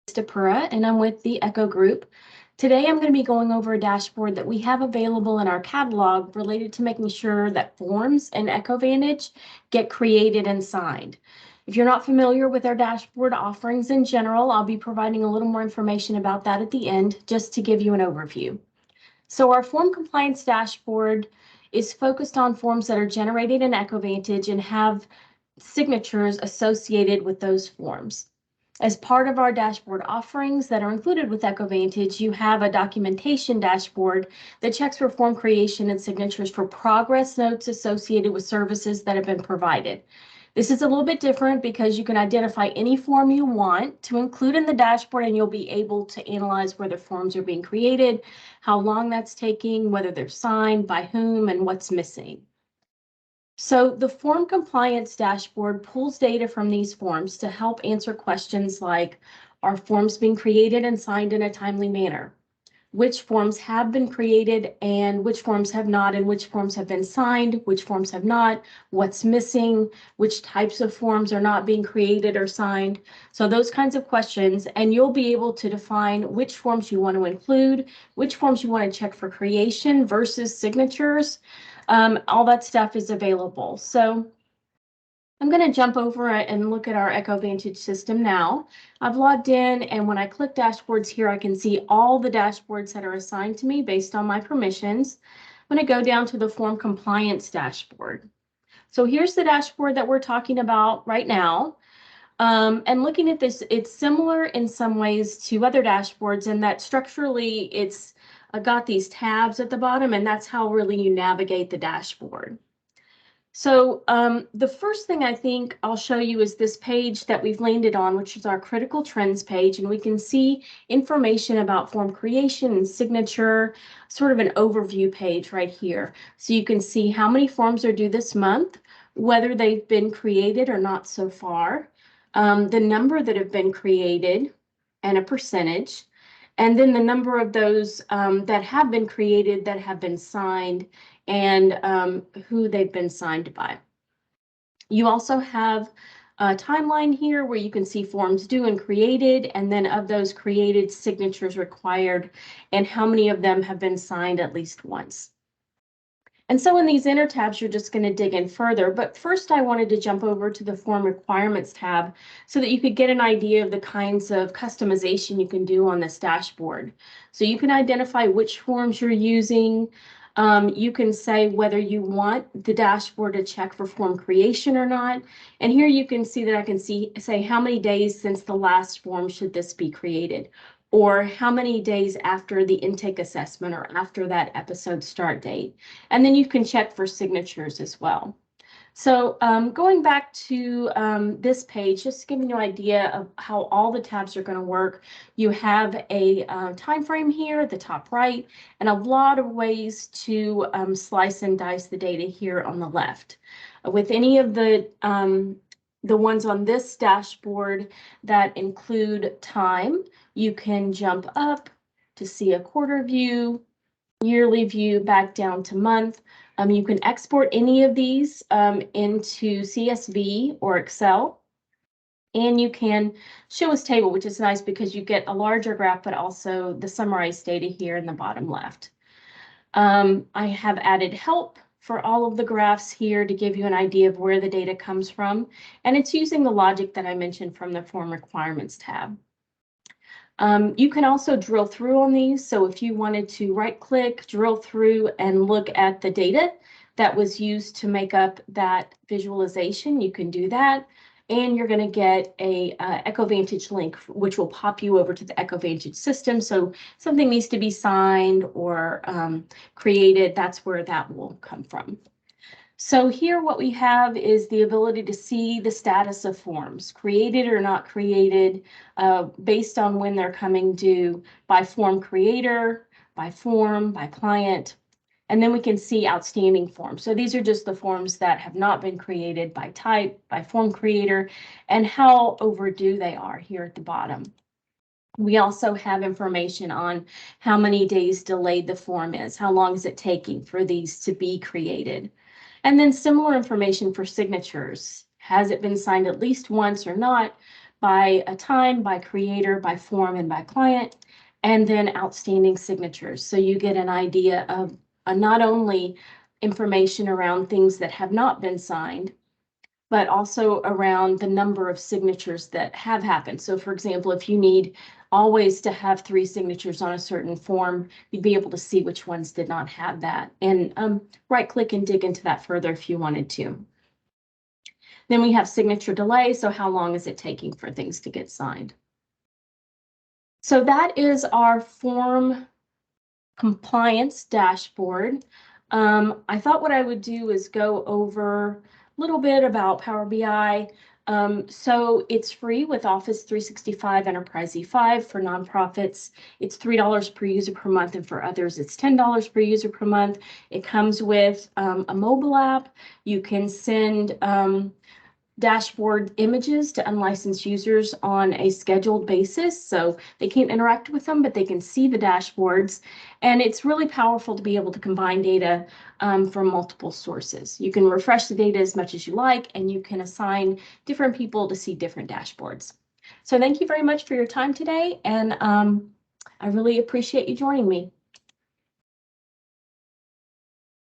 Stepura, and I'm with the Echo Group. Today I'm going to be going over a dashboard that we have available in our catalog related to making sure that forms in EchoVantage get created and signed. If you're not familiar with our dashboard offerings in general, I'll be providing a little more information about that at the end, just to give you an overview. So our form compliance dashboard is focused on forms that are generated in EchoVantage and have signatures associated with those forms. As part of our dashboard offerings that are included with EchoVantage, you have a documentation dashboard that checks for form creation and signatures for progress notes associated with services that have been provided. This is a little bit different because you can identify any form you want to include in the dashboard, and you'll be able to analyze whether forms are being created, how long that's taking, whether they're signed, by whom, and what's missing. So the form compliance dashboard pulls data from these forms to help answer questions like, are forms being created and signed in a timely manner? Which forms have been created and which forms have not, and which forms have been signed, which forms have not, what's missing, which types of forms are not being created or signed. So those kinds of questions, and you'll be able to define which forms you want to include, which forms you want to check for creation versus signatures. All that stuff is available. So I'm going to jump over and look at our EchoVantage system now. I've logged in, and when I click dashboards here, I can see all the dashboards that are assigned to me based on my permissions. I'm going to go down to the form compliance dashboard. So here's the dashboard that we're talking about right now. And looking at this, it's similar in some ways to other dashboards in that structurally it's got these tabs at the bottom, and that's how really you navigate the dashboard. So the first thing I think I'll show you is this page that we've landed on, which is our critical trends page, and we can see information about form creation and signature, sort of an overview page right here. So you can see how many forms are due this month, whether they've been created or not so far, the number that have been created and a percentage, and then the number of those that have been created, that have been signed, and who they've been signed by. You also have a timeline here where you can see forms due and created, and then of those created, signatures required, and how many of them have been signed at least once. And so in these inner tabs, you're just going to dig in further. But first, I wanted to jump over to the Form Requirements tab so that you could get an idea of the kinds of customization you can do on this dashboard. So you can identify which forms you're using. You can say whether you want the dashboard to check for form creation or not. And here you can see that I can say how many days since the last form should this be created, or how many days after the intake assessment or after that episode start date. And then you can check for signatures as well. So going back to this page, just giving you an idea of how all the tabs are going to work. You have a time frame here at the top right, and a lot of ways to slice and dice the data here on the left. With any of the ones on this dashboard that include time, you can jump up to see a quarter view, yearly view, back down to month. You can export any of these into CSV or Excel, and you can show as table, which is nice because you get a larger graph, but also the summarized data here in the bottom left. I have added help for all of the graphs here to give you an idea of where the data comes from, and it's using the logic that I mentioned from the Form Requirements tab. You can also drill through on these. So if you wanted to right-click, drill through, and look at the data that was used to make up that visualization, you can do that. And you're going to get a EchoVantage link, which will pop you over to the EchoVantage system. So something needs to be signed or created, that's where that will come from. So here what we have is the ability to see the status of forms, created or not created, based on when they're coming due, by form creator, by form, by client. And then we can see outstanding forms. So these are just the forms that have not been created, by type, by form creator, and how overdue they are here at the bottom. We also have information on how many days delayed the form is, how long is it taking for these to be created. And then similar information for signatures. Has it been signed at least once or not? by a time, by creator, by form, and by client, and then outstanding signatures. So you get an idea of not only information around things that have not been signed, but also around the number of signatures that have happened. So for example, if you need always to have 3 signatures on a certain form, you'd be able to see which ones did not have that, and right click and dig into that further if you wanted to. Then we have signature delay. So how long is it taking for things to get signed? So that is our form compliance dashboard. I thought what I would do is go over a little bit about Power BI. So it's free with Office 365 Enterprise E5 for nonprofits. It's $3 per user per month, and for others, it's $10 per user per month. It comes with a mobile app. You can send dashboard images to unlicensed users on a scheduled basis. So they can't interact with them, but they can see the dashboards. And it's really powerful to be able to combine data from multiple sources. You can refresh the data as much as you like, and you can assign different people to see different dashboards. So thank you very much for your time today. And I really appreciate you joining me.